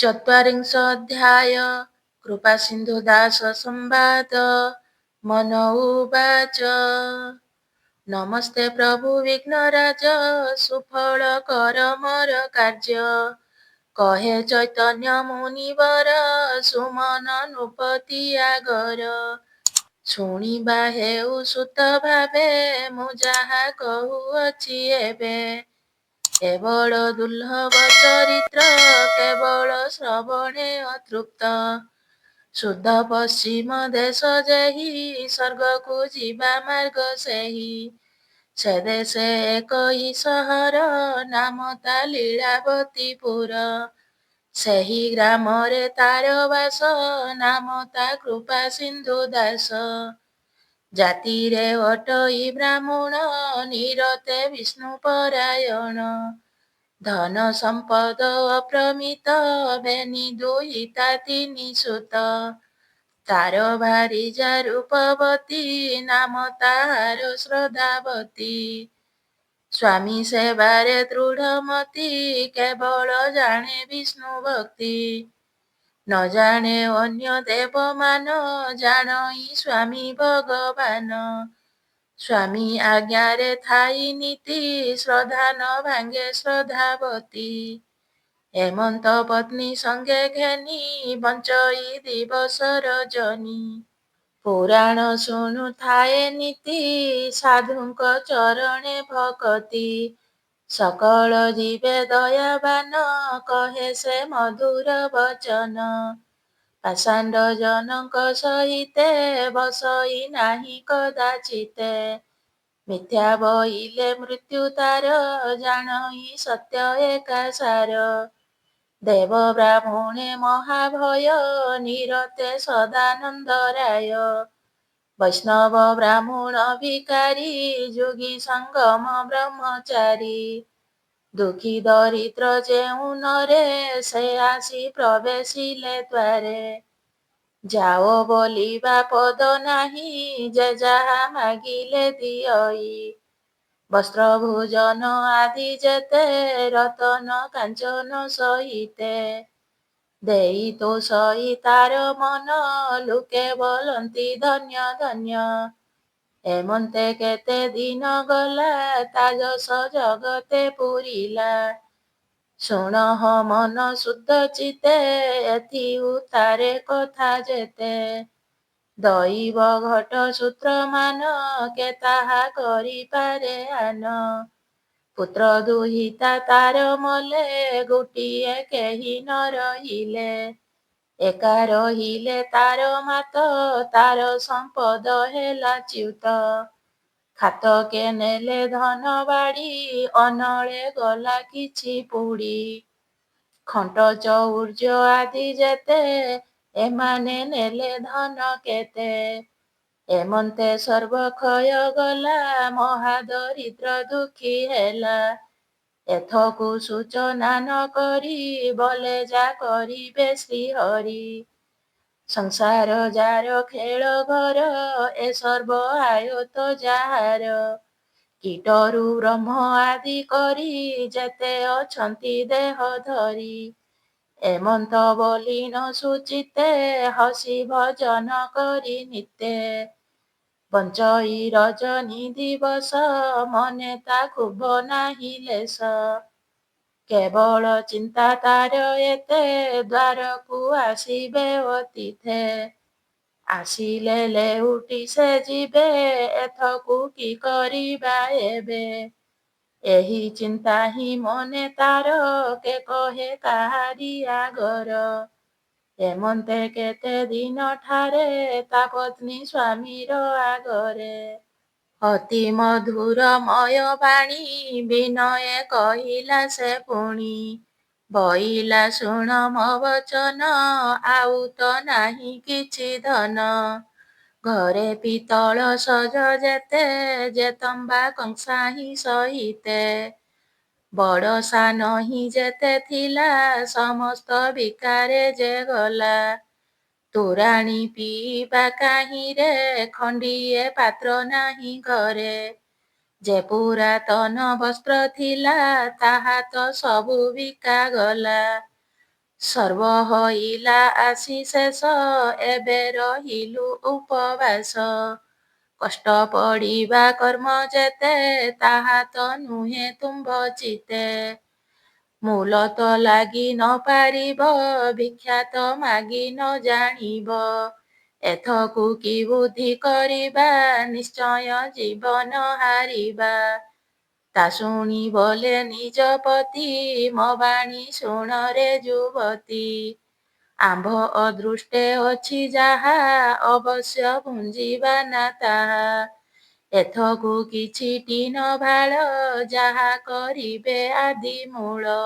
चत्वारिंशोऽध्याय कृपासिन्धुदास संवाद मन उवाच नमस्ते प्रभु विघ्नराज सुफल कर मोर कार्य कहे चैतन्य मुनिवर सुमन नृपति आगर ଶୁଣିବା ହେଉ ସୁତ ଭାବେ ମୁଁ ଯାହା କହୁଅଛି ଏବେ କେବଳ ଦୁର୍ଲଭ ଚରିତ୍ର କେବଳ ଶ୍ରବଣେ ଅତୃପ୍ତ ଶୁଦ୍ଧ ପଶ୍ଚିମ ଦେଶ ଯେହି ସ୍ୱର୍ଗକୁ ଯିବା ମାର୍ଗ ସେହି ସେ ଦେଶେ ଏକଇ ସହର ନାମ ତା ଲୀଳାବତୀପୁର ସେହି ଗ୍ରାମରେ ତାର ବାସ ନାମ ତା କୃପା ସିନ୍ଧୁ ଦାସ ଜାତିରେ ଅଟଇ ବ୍ରାହ୍ମଣ ନିରତେ ବିଷ୍ଣୁ ପରାୟଣ ଧନ ସମ୍ପଦ ଅପ୍ରମିତ ବେନି ଦୁହିତା ତିନି ସୁତ ତାର ଭାରିଜା ରୂପବତୀ ନାମ ତାହାର ଶ୍ରଦ୍ଧାବତୀ ସ୍ୱାମୀ ସେବାରେ ଦୃଢ଼ମତି କେବଳ ଜାଣେ ବିଷ୍ଣୁ ଭକ୍ତି ନ ଜାଣେ ଅନ୍ୟ ଦେବମାନ ଜାଣଇ ସ୍ୱାମୀ ଭଗବାନ ସ୍ୱାମୀ ଆଜ୍ଞାରେ ଥାଇ ନୀତି ଶ୍ରଦ୍ଧା ନ ଭାଙ୍ଗେ ଶ୍ରଦ୍ଧାବତୀ ହେମନ୍ତ ପତ୍ନୀ ସଙ୍ଗେ ଘେନି ବଞ୍ଚଇ ଦିବସ ରଜନୀ ପୁରାଣ ଶୁଣୁଥାଏ ନୀତି ସାଧୁଙ୍କ ଚରଣେ ଭକତି ସକଳ ଯିବେ ଦୟାବାନ କହେ ସେ ମଧୁର ବଚନ ପାଷାଣ୍ଡ ଜନଙ୍କ ସହିତେ ବସଇ ନାହିଁ କଦାଚିତେ ମିଥ୍ୟା ବଇଲେ ମୃତ୍ୟୁ ତାର ଜାଣଇ ସତ୍ୟ ଏକା ସାର ଦେବ ବ୍ରାହ୍ମଣେ ମହାଭୟ ନିରତେ ସଦାନନ୍ଦ ରାୟ ବୈଷ୍ଣବ ବ୍ରାହ୍ମଣ ଭିକାରୀ ଯୋଗୀ ସଙ୍ଗମ ବ୍ରହ୍ମଚାରୀ ଦୁଃଖୀ ଦରିଦ୍ର ଯେଉଁ ନରେ ସେ ଆସି ପ୍ରବେଶିଲେ ଦ୍ୱାରେ ଯାଅ ବୋଲିବା ପଦ ନାହିଁ ଯେ ଯାହା ମାଗିଲେ ଦିଅଇ ବସ୍ତ୍ର ଭୋଜନ ଆଦି ଯେତେ ରତନ କାଞ୍ଚନ ସହିତେ ଦେଇ ତୋଷଇ ତାର ମନ ଲୋକେ ବୋଲନ୍ତି ଧନ୍ୟ ଧନ୍ୟ ଏମନ୍ତେ କେତେ ଦିନ ଗଲା ତା ଯଶ ଜଗତେ ପୁରିଲା ଶୁଣ ହ ମନ ଶୁଦ୍ଧ ଚିତେ ଏଥି ଉତ୍ତାରେ କଥା ଯେତେ ଦଇବ ଘଟ ସୂତ୍ର ମାନ କେ ତାହା କରିପାରେ ଆନ ପୁତ୍ର ଦୁହିତା ତାର ମଲେ ଗୋଟିଏ କେହି ନ ରହିଲେ ଏକା ରହିଲେ ତାର ମାତ ତାର ସମ୍ପଦ ହେଲା ଚ୍ୟୁତ ଖାତକେ ନେଲେ ଧନ ବାଡ଼ି ଅନଳେ ଗଲା କିଛି ପୁଡ଼ି ଖଣ୍ଟ ଚଉର୍ଯ୍ୟ ଆଦି ଯେତେ ଏମାନେ ନେଲେ ଧନ କେତେ ଏମନ୍ତେ ସର୍ବକ୍ଷୟ ଗଲା ମହାଦରିଦ୍ର ଦୁଃଖୀ ହେଲା ଏଥକୁ ସୂଚନା ନ କରି ବଲେ ଯା କରିବେ ଶ୍ରୀହରି ସଂସାର ଯାର ଖେଳ ଘର ଏ ସର୍ବ ଆୟତ ଯାହାର କୀଟରୁ ବ୍ରହ୍ମ ଆଦି କରି ଯେତେ ଅଛନ୍ତି ଦେହ ଧରି ଏମନ୍ତ ବୋଲି ନ ସୁଚିତେ ହସି ଭଜନ କରି ନିତେ ବଞ୍ଚଇ ରଜନୀ ଦିବସ ମନେ ତା ক্ষୁଭ ନାହିଁ ଲେଶ କେବଳ ଚିନ୍ତା ତାର ଏତେ ଦ୍ୱାରକୁ ଆସିବେ ଅତିଥେ ଆସିଲେ ଲେଉଟି ସେ ଯିବେ ଏଥକୁ କି କରିବା ଏବେ ଏହି ଚିନ୍ତା ହିଁ ମନେ ତାର କେ କହେ କାହାରି ଆଗର ଏମନ୍ତେ କେତେ ଦିନ ଠାରେ ତା ପତ୍ନୀ ସ୍ୱାମୀର ଆଗରେ ଅତି ମଧୁରମୟ ବାଣୀ ବିନୟେ କହିଲା ସେ ପୁଣି ବଇଲା ଶୁଣ ମୋ ବଚନ ଆଉ ତ ନାହିଁ କିଛି ଧନ ଘରେ ପିତଳ ସଜ ଯେତେ ଯେ ତମ୍ବା କଂସା ହିଁ ସହିତେ ବଡ଼ ସାନ ହିଁ ଯେତେ ଥିଲା ସମସ୍ତ ବିକାରେ ଯେ ଗଲା ତୋରାଣି ପିଇବା କାହିଁରେ ଖଣ୍ଡିଏ ପାତ୍ର ନାହିଁ ଘରେ ଯେ ପୁରାତନ ବସ୍ତ୍ର ଥିଲା ତାହା ତ ସବୁ ବିକା ଗଲା ସର୍ବ ହଇଲା ଆସି ଶେଷ, ଏବେ ରହିଲୁ ଉପବାସ। କଷ୍ଟ ପଡ଼ିବା କର୍ମ ଯେତେ, ତାହା ତ ନୁହେଁ ତୁମ୍ଭ ଚିତେ। ମୂଲ ତ ଲାଗି ନ ପାରିବ, ଭିକ୍ଷା ତ ମାଗି ନ ଜାଣିବ। ଏଥକୁ କି ବୁଦ୍ଧି କରିବା, ନିଶ୍ଚୟ ଜୀବନ ହାରିବା। ତା ଶୁଣି ବୋଲେ ନିଜ ପତି, ମୋ ବାଣୀ ଶୁଣରେ ଯୁବତୀ। ଆମ୍ଭ ଅଦୃଷ୍ଟେ ଅଛି ଯାହା, ଅବଶ୍ୟ ପୁଞ୍ଜିବା ନା ତାହା। ଏଥକୁ କିଛିଟି ନ ଭାଳ, ଯାହା କରିବେ ଆଦି ମୂଳ।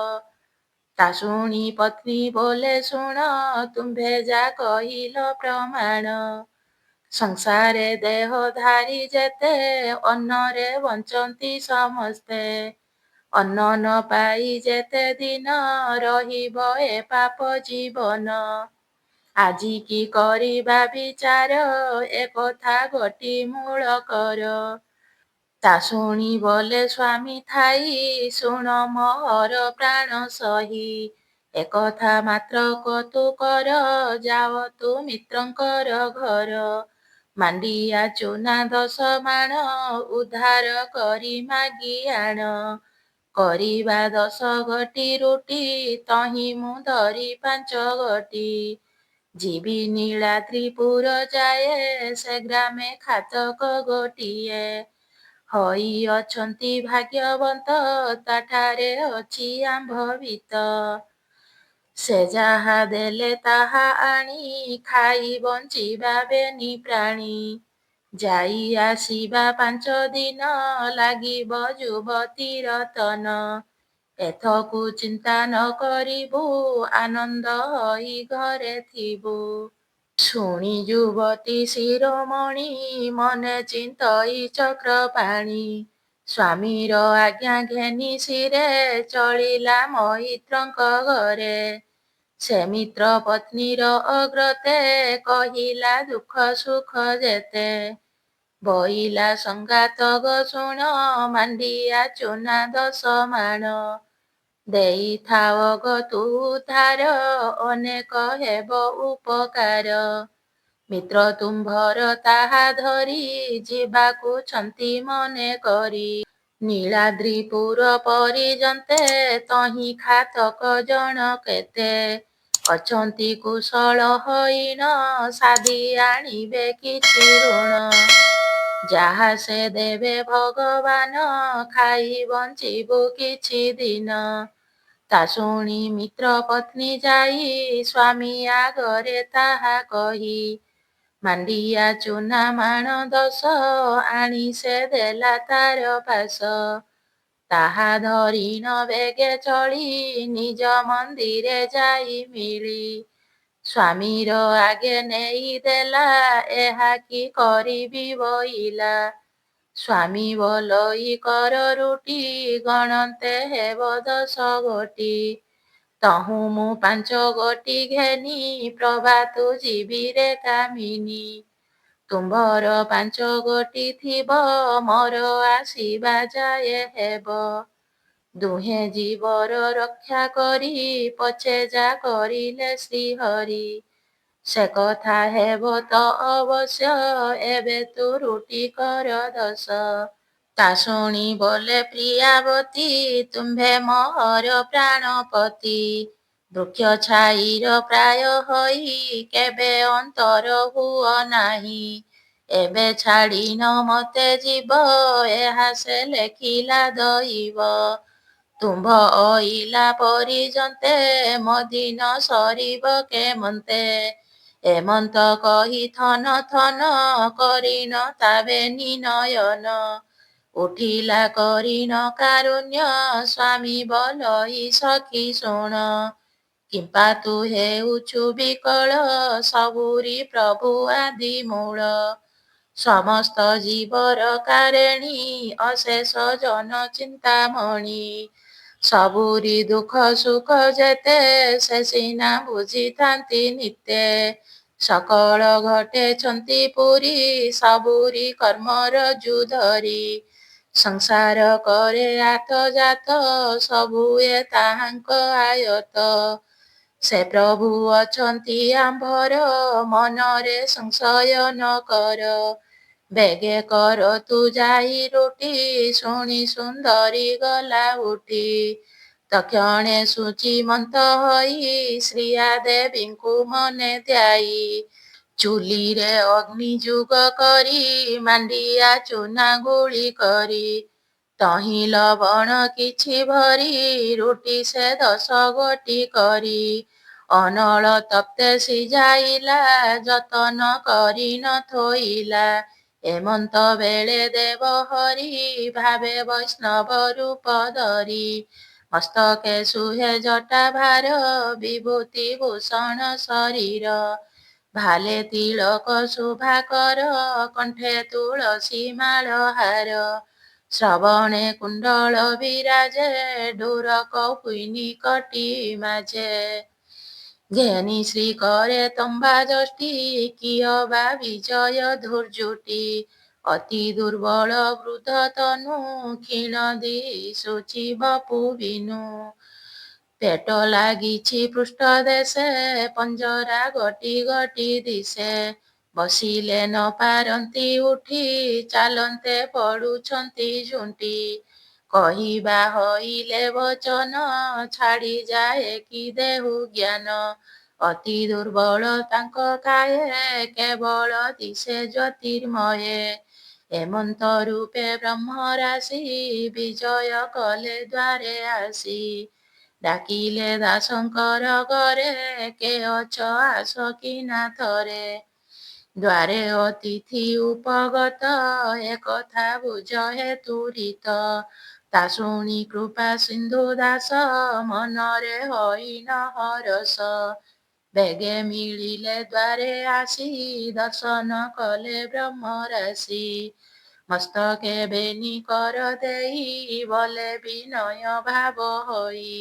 ତା ଶୁଣି ପତ୍ନୀ ବୋଲେ ଶୁଣ, ତୁମ୍ଭେ ଯା କହିଲ ପ୍ରମାଣ। ସଂସାରେ ଦେହ ଧାରି ଯେତେ, ଅନ୍ନରେ ବଞ୍ଚନ୍ତି ସମସ୍ତେ। ଅନ୍ନ ନ ପାଇ ଯେତେ ଦିନ, ରହିବ ଏ ପାପ ଜୀବନ। ଆଜି କି କରିବା ବିଚାର, ଏକଥା ଗୋଟି ମୂଳ କର। ତା ଶୁଣି ବୋଲେ ସ୍ୱାମୀ ଥାଇ, ଶୁଣ ମୋହର ପ୍ରାଣ ସହି। ଏକଥା ମାତ୍ର ତୁ କର, ଯାଅ ତୁ ମିତ୍ରଙ୍କର ଘର। ମାଣ୍ଡିଆ ଚୂନା 10 ମାଣ, ଉଦ୍ଧାର କରି ମାଗି ଆଣ। କରିବା 10 ଗୋଟି ରୁଟି, ତହିଁ ମୁଁ ଧରି 5 ଗୋଟି। ଯିବି ନୀଳାଦ୍ରିପୁର ଯାଏ, ସେ ଗ୍ରାମେ ଖାତକ ଗୋଟିଏ। ହଇ ଅଛନ୍ତି ଭାଗ୍ୟବନ୍ତ, ତାଠାରେ ଅଛି ଆମ୍ଭ ବିତ। ସେ ଯାହା ଦେଲେ ତାହା ଆଣି, ଖାଇ ବଞ୍ଚିବା ବେନି ପ୍ରାଣୀ। ଯାଇ ଆସିବା 5 ଦିନ, ଲାଗିବ ଯୁବତୀର ତନ। ଏଥକୁ ଚିନ୍ତା ନ କରିବୁ, ଆନନ୍ଦ ହୋଇ ଘରେ ଥିବୁ। ଶୁଣି ଯୁବତୀ ଶିରୋମଣି, ମନେ ଚିନ୍ତଇ ଚକ୍ରପାଣି। ସ୍ୱାମୀର ଆଜ୍ଞା ଘେନି ଶିରେ, ଚଳିଲା ମୈତ୍ରଙ୍କ ଘରେ। ସେ ମିତ୍ର ପତ୍ନୀର ଅଗ୍ରତେ, କହିଲା ଦୁଃଖ ସୁଖ ଯେତେ। ବଇଲା ସଂଗାତକ ଶୁଣ, ମାଣ୍ଡିଆ ଚୂନା 10 ମାଣ। ଦେଇଥାଅ ଗୋ ତୁ ଉଦ୍ଧାର, ଅନେକ ହେବ ଉପକାର। ମିତ୍ର ତୁମ୍ଭର ତାହା ଧରି, ଯିବାକୁ ଛନ୍ତି ମନେ କରି। ନୀଳାଦ୍ରିପୁର ପରିଜନ୍ତେ, ତହିଁ ଖାତକ ଜଣ କେତେ। ଅଛନ୍ତି କୁଶଳ ହଇଣ, ସାଧି ଆଣିବେ କିଛି ଋଣ। ଯାହା ସେ ଦେବେ ଭଗବାନ, ଖାଇ ବଞ୍ଚିବୁ କିଛି ଦିନ। ତା ଶୁଣି ମିତ୍ର ପତ୍ନୀ ଯାଇ, ସ୍ୱାମୀ ଆଗରେ ତାହା କହି। ମାଣ୍ଡିଆ ଚୂନା ମାଣ 10, ଆଣି ସେ ଦେଲା ତାର ପାଶ। ତାହା ଧରିଣ ବେଗେ ଚଳି, ନିଜ ମନ୍ଦିରେ ଯାଇ ମିଳି। ସ୍ୱାମୀର ଆଗେ ନେଇ ଦେଲା, ଏହା କି କରିବି ବଇଲା। ସ୍ୱାମୀ ବୋଲଇ କର ରୁଟି, ଗଣନ୍ତେ ହେବ 10 ଗୋଟି। ତହୁଁ ମୁଁ 5 ଗୋଟି ଘେନି, ପ୍ରଭାତୁ ଯିବିରେ କାମିନୀ। ତୁମ୍ଭର 5 ଗୋଟି ଥିବ, ମୋର ଆସିବା ଯାଏ ହେବ। ଦୁହେଁ ଜୀବର ରକ୍ଷା କରି, ପଛେ ଯା କରିଲେ ଶ୍ରୀହରି। ସେ କଥା ହେବ ତ ଅବଶ୍ୟ, ଏବେ ତୁ ରୁଟି କର 10। ତା ଶୁଣି ବୋଲେ ପ୍ରିୟାବତୀ, ତୁମ୍ଭେ ମୋହର ପ୍ରାଣପତି। ବୃକ୍ଷ ଛାଇର ପ୍ରାୟ ହୋଇ, କେବେ ଅନ୍ତର ହୁଅ ନାହିଁ। ଏବେ ଛାଡ଼ିନ ମତେ ଯିବ, ଏହା ସେ ଲେଖିଲା ଦଇବ। ତୁମ୍ଭ ଅଇଲା ପରିଜନ୍ତେ, ମୋ ଦିନ ସରିବ କେମନ୍ତେ। ଏମନ୍ତ କହି ଥନ ଥନ, କରିଣ ତା ବେନି ନୟନ। ଉଠିଲା କରିଣ କାରୁଣ୍ୟ, ସ୍ୱାମୀ ବୋଲଇ ସଖୀ ଶୁଣ। କିମ୍ପା ତୁ ହେଉଛୁ ବିକଳ, ସବୁରି ପ୍ରଭୁ ଆଦି ମୂଳ। ସମସ୍ତ ଜୀବର କାରେଣୀ, ଅଶେଷ ଜନ ଚିନ୍ତାମଣି। ସବୁରି ଦୁଃଖ ସୁଖ ଯେତେ, ସେ ସିନା ବୁଝିଥାନ୍ତି ନିତେ। ସକଳ ଘଟେଛନ୍ତି ପୁରୀ, ସବୁରି କର୍ମର ଯୁଧରି। ସଂସାର କରେ ଆତ ଜାତ, ସବୁ ଏ ତାହାଙ୍କ ଆୟତ। ସେ ପ୍ରଭୁ ଅଛନ୍ତି ଆମ୍ଭର, ମନରେ ସଂଶୟ ନ କର। ବେଗେ କର ତୁ ଯାଇ ରୁଟି, ଶୁଣି ସୁନ୍ଦରୀ ଗଲା ଉଠି। ତକ୍ଷଣେ ସୂଚିମନ୍ତ ହୋଇ, ଶ୍ରିୟା ଦେବୀଙ୍କୁ ମନେ ଧ୍ୟାଇ। ଚୁଲିରେ ଅଗ୍ନି ଯୁଗ କରି, ମାଣ୍ଡିଆ ଚୂନା ଗୁଳି କରି। ତହିଁ ଲବଣ କିଛି ଭରି, ରୁଟି ସେ 10 ଗୋଟି କରି। ଅନଳ ତପ୍ତେ ସିଝାଇଲା, ଯତନ କରି ନ ଥୋଇଲା। ଏମନ୍ତ ବେଳେ ଦେବ ହରି, ଭାବେ ବୈଷ୍ଣବ ରୂପ ଧରି। ମସ୍ତକେ ସୁହେ ଜଟା ଭାର, ବିଭୂତି ଭୂଷଣ ଶରୀର। ଭାଲେ ତିଳକ ଶୁଭାକର, କଣ୍ଠେ ତୁଳସୀ ମାଳ ହାର। ଶ୍ରବଣେ କୁଣ୍ଡଳ ବିରାଜେ, ଡୋର କୌପୁନୀ କଟି ମାଝେ। ଘେନି ଶ୍ରୀ করে ତମ୍ବା ଯଷ୍ଟି, କିଅ ବା ବିଜୟ ଧୂର୍ଜୁଟି। ଅତି ଦୁର୍ବଳ ବୃଦ୍ଧ ତନୁ, କ୍ଷୀଣ ଦିଶୁଚି ବପୁ ବିନୁ। ପେଟ ଲାଗିଛି ପୃଷ୍ଠ ଦେଶେ, ପଞ୍ଜରା ଗୋଟି ଗୋଟି ଦିଶେ। ବସିଲେ ନ ପାରନ୍ତି ଉଠି, ଚାଲନ୍ତେ ପଡୁଛନ୍ତି ଝୁଣ୍ଟି। କହିବା ହଇଲେ ବଚନ, ଛାଡ଼ିଯାଏ କି ଦେହୁ ଜ୍ଞାନ। ଅତି ଦୁର୍ବଳ ତାଙ୍କ କାୟେ, କେବଳ ଦିଶେ ଜ୍ୟୋତିର୍ମୟେ। ଏମନ୍ତ ରୂପେ ବ୍ରହ୍ମ ରାଶି, ବିଜୟ କଲେ ଦ୍ୱାରେ ଆସି। ଡାକିଲେ ଦାସଙ୍କର ଘରେ, କେ ଅଛ ଆସ କିନା ଥରେ। ଦ୍ୱାରେ ଅତିଥି ଉପଗତ, ଏକଥା ବୁଝ ହେ ତୁରିତ। ତା ଶୁଣି କୃପା ସିନ୍ଧୁ ଦାସ, ମନରେ ହୋଇନ ହରସ। ବେଗେ ମିଳିଲେ ଦ୍ୱାରେ ଆସି, ଦର୍ଶନ କଲେ ବ୍ରହ୍ମ ରାଶି। ମସ୍ତକେ ବେନି କର ଦେଇ, ବଲେ ବିନୟ ଭାବ ହୋଇ।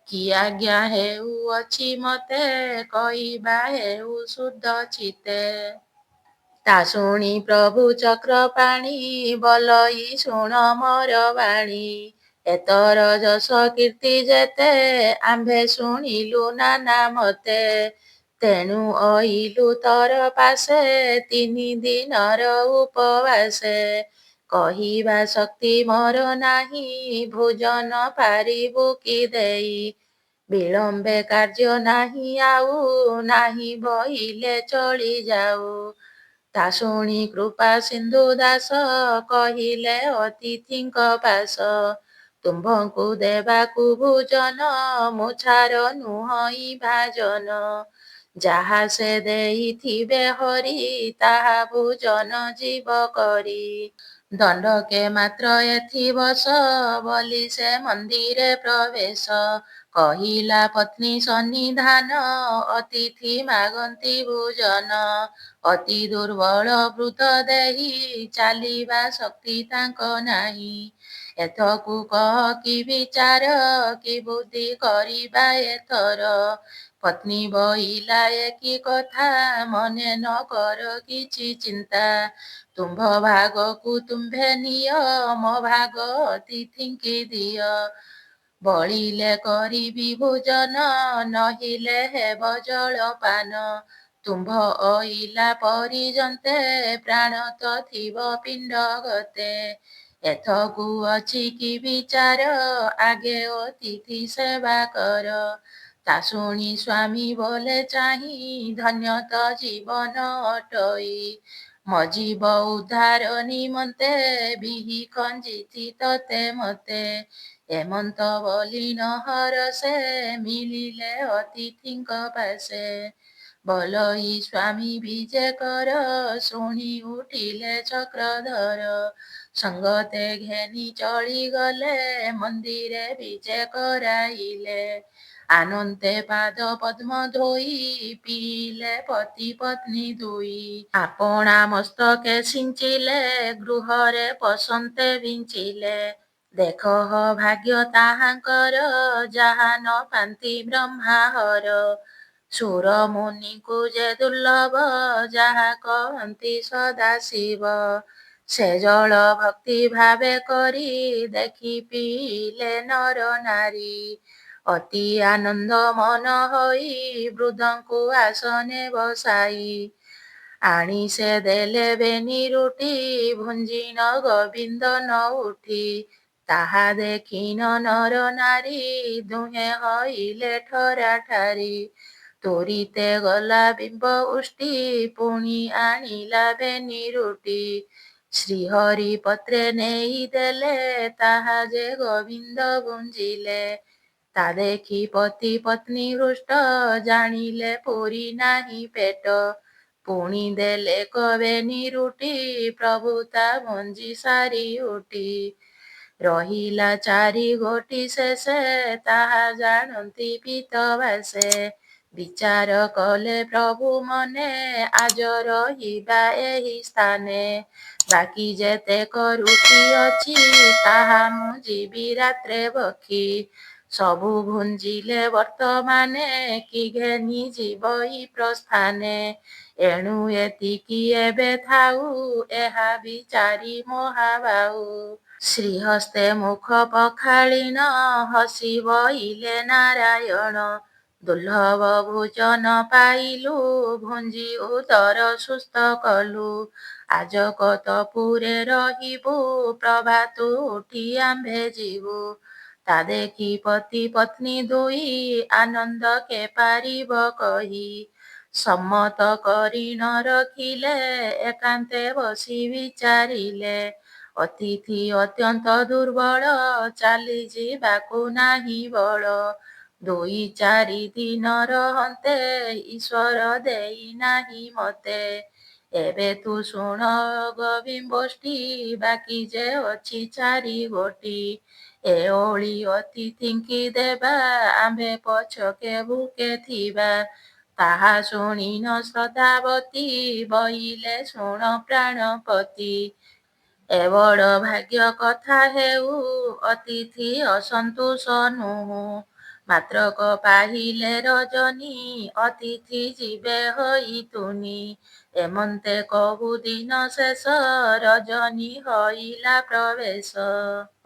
କି ଆଜ୍ଞା ହେଉଅଛି ମତେ, କହିବା ହେଉ ଶୁଦ୍ଧ ଚିତ୍ତେ। ତା ଶୁଣି ପ୍ରଭୁ ଚକ୍ରପାଣି, ବଲଇ ଶୁଣ ମୋର ବାଣୀ। ଏତର ଯଶ କୀର୍ତ୍ତି ଯେତେ, ଆମ୍ଭେ ଶୁଣିଲୁ ନାନା ମତେ। ତେଣୁ ଅଇଲୁ ତର ପାଶେ, 3 ଦିନର ଉପବାସେ। କହିବା ଶକ୍ତି ମୋର ନାହିଁ, ଭୋଜନ ପାରିବୁ କି ଦେଇ। ବିଳମ୍ବେ କାର୍ଯ୍ୟ ନାହିଁ ଆଉ, ନାହିଁ ବଇଲେ ଚଳି ଯାଉ। ତା ଶୁଣି କୃପା ସିନ୍ଧୁ ଦାସ, କହିଲେ ଅତିଥିଙ୍କ ପାଶ। ତୁମ୍ଭଙ୍କୁ ଦେବାକୁ ଭୋଜନ, ମୁଁ ଛାର ନୁହଁ ଭାଜନ। ଯାହା ସେ ଦେଇଥିବେ ହରି, ତାହା ଭୋଜନ ଜୀବ କରି। ଦଣ୍ଡକେ ମାତ୍ର ଏଥି ବସ, ବୋଲି ସେ ମନ୍ଦିରେ ପ୍ରବେଶ। କହିଲା ପତ୍ନୀ ସନ୍ନିଧାନ, ଅତିଥି ମାଗନ୍ତି ଭୋଜନ। ଅତି ଦୁର୍ବଳ ବୃଦ୍ଧ ଦେହି, ଚାଲିବା ଶକ୍ତି ତାଙ୍କ ନାହିଁ। ଏଥକୁ କହ କି ବିଚାର, କି ବୁଦ୍ଧି କରିବା ଏଥର। ପତ୍ନୀ ବଇଲା ଏକି କଥା, ମନେ ନ କର କିଛି ଚିନ୍ତା। ତୁମ୍ଭ ଭାଗକୁ ତୁମ୍ଭେ ନିଅ, ମୋ ଭାଗ ଅତିଥିଙ୍କି ଦିଅ। ବଳିଲେ କରିବି ଭୋଜନ, ନହିଲେ ହେବ ଜଳପାନ। ତୁମ୍ଭ ଅଇଲା ପରିଜନ୍ତେ, ପ୍ରାଣ ତ ଥିବ ପିଣ୍ଡ ଗତେ। ଏଥକୁ ଅଛି କି ବିଚାର, ଆଗେ ଅତିଥି ସେବା କର। ତା ଶୁଣି ସ୍ୱାମୀ ବୋଲେ ଚାହିଁ, ଧନ୍ୟ ତ ଜୀବନ ଅଟଇ। ମୋ ଜୀବ ଉଦ୍ଧାର ନିମନ୍ତେ, ବିହି ଖଞ୍ଜିଛି ତତେ ମତେ। ଏମନ୍ତ ବୋଲି ନ ହରଷେ, ମିଳିଲେ ଅତିଥିଙ୍କ ପାଶେ। ବଲଇ ସ୍ୱାମୀ ବିଜେ କର, ଶୁଣି ଉଠିଲେ ଚକ୍ରଧର। ସଙ୍ଗତେ ଘେନି ଚଳିଗଲେ, ମନ୍ଦିରେ ବିଜେ କରାଇଲେ। ଆନନ୍ତେ ପାଦ ପଦ୍ମ ଧୋଇ, ପିଇଲେ ପତି ପତ୍ନୀ ଦୁଇ। ଆପଣା ମସ୍ତକେ ସିଞ୍ଚିଲେ, ଗୃହରେ ପଶନ୍ତେ ବିଞ୍ଚିଲେ। ଦେଖ ଭାଗ୍ୟ ତାହାଙ୍କର, ଯାହା ନ ପାନ୍ତି ବ୍ରହ୍ମା ହର। ସୁର ମୁନିଙ୍କୁ ଯେ ଦୁର୍ଲଭ, ଯାହା କହନ୍ତି ସଦାଶିବ। ସେ ଜଳ ଭକ୍ତି ଭାବେ କରି, ଦେଖି ପିଇଲେ ନର ନାରୀ। ଅତି ଆନନ୍ଦ ମନ ହୋଇ ବୃଦ୍ଧଙ୍କୁ ଆସନେ ବସାଇ ଆଣି ସେ ଦେଲେ ବେନି ରୁଟି ଭୁଞ୍ଜିନ ଗୋବିନ୍ଦ ନ ଉଠି ତାହା ଦେଖିନ ନର ନାରୀ ଦୁହେଁ ହଇଲେ ଠରାଠାରି ତୋରିତେ ଗଲା ବିମ୍ବ ଉଷ୍ଟି ପୁଣି ଆଣିଲା ବେନି ରୁଟି ଶ୍ରୀହରି ପତ୍ରେ ନେଇ ଦେଲେ ତାହା ଯେ ଗୋବିନ୍ଦ ଭୁଞ୍ଜିଲେ ତା ଦେଖି ପତି ପତ୍ନୀ ହୃଷ୍ଟ ଜାଣିଲେ ପୁରୀ ନାହିଁ ପେଟ ପୁଣି ଦେଲେ କବେନି ରୁଟି ପ୍ରଭୁ ତା ଭଞ୍ଜି ସାରି ଉଠି ରହିଲା ଚାରି ଗୋଟି ଶେଷେ ତାହା ଜାଣନ୍ତି ପିତବାସେ ବିଚାର କଲେ ପ୍ରଭୁ ମନେ ଆଜ ରହିବା ଏହି ସ୍ଥାନେ ବାକି ଯେତେକ ରୁଟି ଅଛି ତାହା ମୁଁ ଯିବି ରାତ୍ରେ ଭକ୍ଷି ସବୁ ଭୁଞ୍ଜିଲେ ବର୍ତ୍ତମାନେ କି ଘେନି ଯିବଇ ପ୍ରସ୍ଥାନେ ଏଣୁ ଏତିକି ଏବେ ଥାଉ ଏହା ବିଚାରି ମହାବାହୁ ଶ୍ରୀହସ୍ତେ ମୁଖ ପଖାଳିନ ହସି ବଇଲେ ନାରାୟଣ ଦୁର୍ଲଭ ଭୋଜନ ପାଇଲୁ ଭୁଞ୍ଜି ଉଦର ସୁସ୍ଥ କଲୁ ଆଜ କତପୁରେ ରହିବୁ ପ୍ରଭାତୁ ଉଠି ଆମ୍ଭେ ଯିବୁ ତା ଦେଖି ପତି ପତ୍ନୀ ଦୁଇ ଆନନ୍ଦ କେ ପାରିବ କହି ସମ୍ମତ କରି ନ ରଖିଲେ ଏକାନ୍ତେ ବସି ବିଚାରିଲେ ଅତିଥି ଅତ୍ୟନ୍ତ ଦୁର୍ବଳ ଚାଲି ଯିବାକୁ ନାହିଁ ବଳ ଦୁଇ ଚାରି ଦିନ ରହନ୍ତେ ଈଶ୍ୱର ଦେଇ ନାହିଁ ମତେ ଏବେ ତୁ ଶୁଣ ଗୋବିନ୍ଦୋଷ୍ଠୀ ବାକି ଯେ ଅଛି ଚାରି ଗୋଟି ଏ ଓଳି ଅତିଥିଙ୍କି ଦେବା ଆମ୍ଭେ ପଛକେ ଭୁକେ ଥିବା ତାହା ଶୁଣିନ ଶ୍ରଦ୍ଧାବତୀ ବହିଲେ ଶୁଣ ପ୍ରାଣପତି ଏ ବଡ଼ ଭାଗ୍ୟ କଥା ହେଉ ଅତିଥି ଅସନ୍ତୋଷ ନୁହୁଁ ମାତ୍ରକ ପାହିଲେ ରଜନୀ ଅତିଥି ଯିବେ ହୋଇ ତୁନି ଏମନ୍ତେ କହୁ ଦିନ ଶେଷ ରଜନୀ ହଇଲା ପ୍ରବେଶ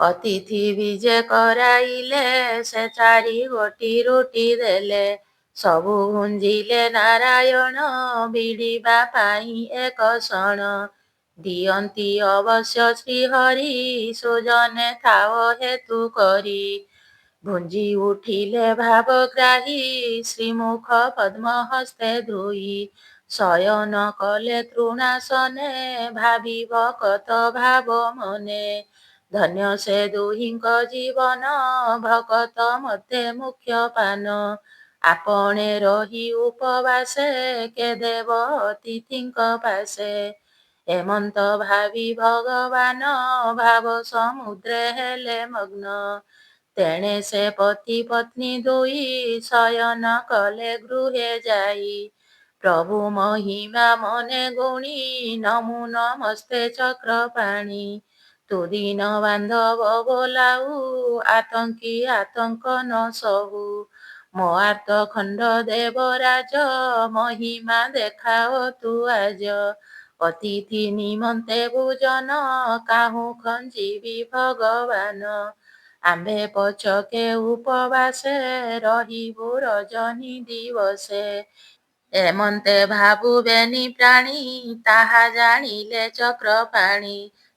ଅତିଥି ବିଜେ କରାଇଲେ ସେ ଚାରି ଗୋଟି ରୁଟି ଦେଲେ ସବୁ ଭୁଞ୍ଜିଲେ ନାରାୟଣ ବିଡ଼ିବା ପାଇଁ ଏକ ସଣ ଦିଅନ୍ତି ଅବଶ୍ୟ ଶ୍ରୀହରି ସୁଜନେ ଥାଅ ହେତୁ କରି ଭୁଞ୍ଜି ଉଠିଲେ ଭାବଗ୍ରାହୀ ଶ୍ରୀମୁଖ ପଦ୍ମ ହସ୍ତେ ଧୋଇ ଶୟନ କଲେ ତୃଣାସନେ ଭାବି ଭକତ ଭାବ ମନେ ଧନ୍ୟ ସେ ଦୁହିଁଙ୍କ ଜୀବନ ଭକତ ମତେ ମୁଖ୍ୟ ପାନ ଆପଣେ ରହି ଉପବାସେ କେ ଦେବ ଅତିଥିଙ୍କ ପାଶେ ଏମନ୍ତ ଭାବି ଭଗବାନ ଭାବ ସମୁଦ୍ରେ ହେଲେ ମଗ୍ନ ତେଣେ ସେ ପତି ପତ୍ନୀ ଦୁଇ ଶୟନ କଲେ ଗୃହେ ଯାଇ ପ୍ରଭୁ ମହିମା ମନେ ଗୁଣି ନମୁ ନମସ୍ତେ ଚକ୍ରପାଣି ତୁ ଦିନ ବାନ୍ଧବ ବୋଲାଉ ଆତଙ୍କୀ ଆତଙ୍କ ନ ସହୁ ମୋ ଆର୍ତ ଖଣ୍ଡ ଦେବରାଜ ମହିମା ଦେଖାଅ ତୁ ଆଜ ଅତିଥି ନିମନ୍ତେ ଭୋଜନ କାହୁଁ ଖଞ୍ଜିବି ଭଗବାନ ଆମ୍ଭେ ପଛକେ ଉପବାସେ ରହିବୁ ରଜନୀ ଦିବସେ ଏମନ୍ତେ ଭାବୁବେନି ପ୍ରାଣୀ ତାହା ଜାଣିଲେ ଚକ୍ରପାଣି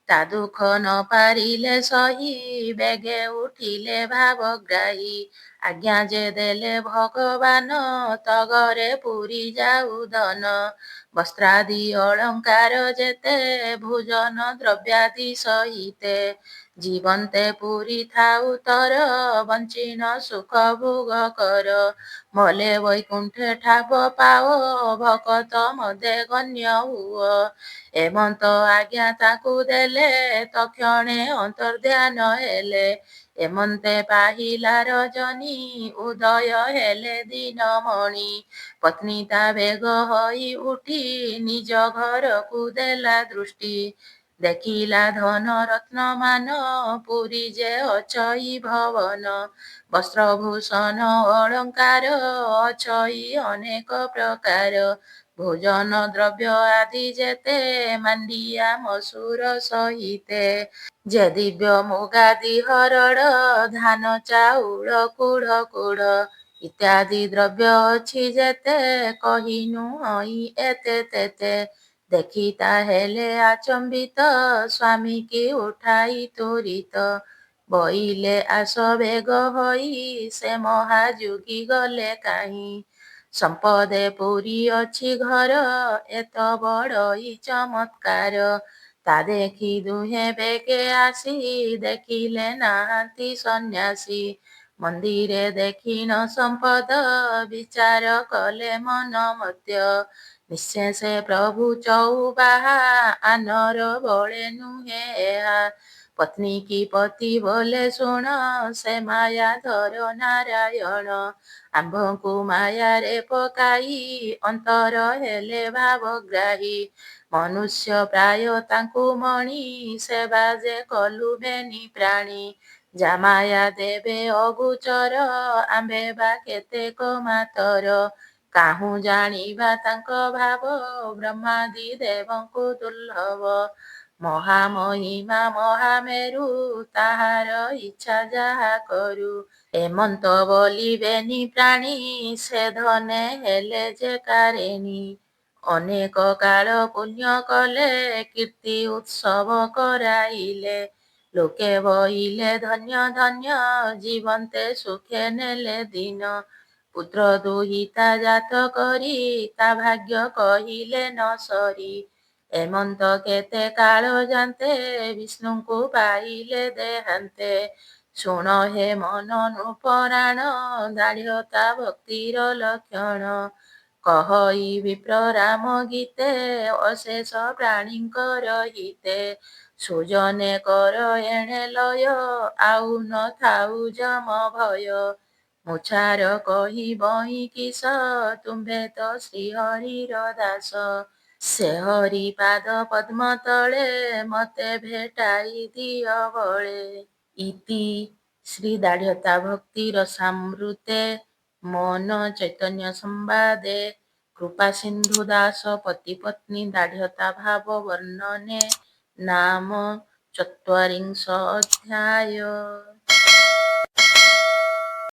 ତା ଦୁଃଖ ନ ପାରିଲେ ସହି ବେଗେ ଉଠିଲେ ଭାବଗ୍ରାହୀ ଆଜ୍ଞା ଯେ ଦେଲେ ଭଗବାନ ତଗରେ ପୁରୀ ଯାଉ ଧନ ବସ୍ତ୍ରାଦି ଅଳଙ୍କାର ଯେତେ ଭୋଜନ ଦ୍ରବ୍ୟାଦି ସହିତେ ଜୀବନ୍ତେ ପୁରୀ ଥାଉ ତର ବଞ୍ଚିନ ସୁଖ ଭୋଗ କର ମଲେ ବୈକୁଣ୍ଠେ ଠାବ ପାଅ ଭକତ ମଦେ ଗଣ୍ୟ ହୁଅ ଏମନ୍ତ ଆଜ୍ଞା ତାକୁ ଦେଲେ ତକ୍ଷଣେ ଅନ୍ତର୍ଧ୍ୟାନ ହେଲେ ଏମନ୍ତେ ପାହିଲା ରଜନୀ ଉଦୟ ହେଲେ ଦିନମଣି ପତ୍ନୀ ତା ବେଗ ହୋଇ ଉଠି ନିଜ ଘରକୁ ଦେଲା ଦୃଷ୍ଟି ଦେଖିଲା ଧନ ରତ୍ନମାନ ପୁରୀ ଯେ ଅଛଇ ଭବନ। ବସ୍ତ୍ରଭୂଷଣ ଅଳଙ୍କାର ଅଛଇ ଅନେକ ପ୍ରକାର। ଭୋଜନ ଦ୍ରବ୍ୟ ଆଦି ଯେତେ ମାଣ୍ଡିଆ ମସୁର ସହିତେ। ଯେ ଦିବ୍ୟ ମୁଗାଦି ହରଡ଼ ଧାନ ଚାଉଳ କୁଢ଼ କୁଢ଼। ଇତ୍ୟାଦି ଦ୍ରବ୍ୟ ଅଛି ଯେତେ କହିନୁ ହଇ ଏତେ ତେତେ। ଦେଖି ତାହେଲେ ଆଚମ୍ବିତ ସ୍ୱାମୀକି ଉଠାଇ ତୁରିତ। ବଇଲେ ଆସ ବେଗ ହୋଇ ସେ ମହାଯୋଗୀ ଗଲେ କାହିଁ। ସମ୍ପଦେ ପୁରୀ ଅଛି ଘର ଏତ ବଡ଼ଇ ଚମତ୍କାର। ତା ଦେଖି ଦୁହେଁ ବେଗେ ଆସି ଦେଖିଲେ ନାହାନ୍ତି ସନ୍ନ୍ୟାସୀ। ମନ୍ଦିରେ ଦେଖିଣ ସମ୍ପଦ ବିଚାର କଲେ ମନ ମତ୍ୟ। ନିଃଶେଷେ ପ୍ରଭୁ ଚଉବାହା ଆନର ବଳେ ନୁହେଁ ଏହା। ପତ୍ନୀ କି ପତି ବୋଲେ ଶୁଣ ସେ ମାୟାଧର ନାରାୟଣ। ଆମ୍ଭଙ୍କୁ ମାୟାରେ ପକାଇ ଅନ୍ତର ହେଲେ ଭାବଗ୍ରାହୀ। ମନୁଷ୍ୟ ପ୍ରାୟ ତାଙ୍କୁ ମଣି ସେବା ଯେ କଲୁ ବେନି ପ୍ରାଣୀ। ଯା ମାୟା ଦେବେ ଅଗୁଚର ଆମ୍ଭେ ବା କେତେକ ମାତର। କାହୁଁ ଜାଣିବା ତାଙ୍କ ଭାବ ବ୍ରହ୍ମାଦି ଦେବଙ୍କୁ ଦୁର୍ଲଭ। ମହାମହିମା ମହାମେରୁ ତାହାର ଇଚ୍ଛା ଯାହା କରୁ। ଏମନ୍ତ ବଲିବେନି ପ୍ରାଣୀ ସେ ଧନେ ହେଲେ ଯେ କାରେଣୀ। ଅନେକ କାଳ ପୁଣ୍ୟ କଲେ କୀର୍ତ୍ତି ଉତ୍ସବ କରାଇଲେ। ଲୋକେ ବହିଲେ ଧନ୍ୟ ଧନ୍ୟ ଜୀବନ୍ତେ ସୁଖେ ନେଲେ ଦିନ। ପୁତ୍ର ଦୁହିତା ଜାତ କରି ତା ଭାଗ୍ୟ କହିଲେ ନ ସରି। ଏମନ୍ତ କେତେ କାଳ ଯାନ୍ତେ ବିଷ୍ଣୁଙ୍କୁ ପାଇଲେ ଦେହାନ୍ତେ। ଶୁଣ ହେ ମନ ନୃପରାଣ ଦାଢ଼୍ୟତା ଭକ୍ତିର ଲକ୍ଷଣ। କହଇ ବିପ୍ର ରାମ ଗୀତେ ଅଶେଷ ପ୍ରାଣୀଙ୍କର ହିତେ। ସୁଜନେ କର ଏଣେ ଲୟ ଆଉ ନ ଥାଉ ଯମ ଭୟ। ମୁଛାର କହି ବହି କିସ ତୁମ୍ଭେ ତ ଶ୍ରୀହରିର ଦାସ। ସେ ହରି ପାଦ ପଦ୍ମ ତଳେ ମତେ ଭେଟାଇ ଦିଅ ବଳେ। ଇତି ଶ୍ରୀ ଦାଢ଼୍ୟତା ଭକ୍ତି ରସାମୃତେ ମନ ଚୈତନ୍ୟ ସମ୍ବାଦେ କୃପାସିନ୍ଧୁ ଦାସ ପତି ପତ୍ନୀ ଦାଢ଼୍ୟତା ଭାବ ବର୍ଣ୍ଣନେ ନାମ ଚତ୍ୱାରିଂଶ ଅଧ୍ୟାୟ।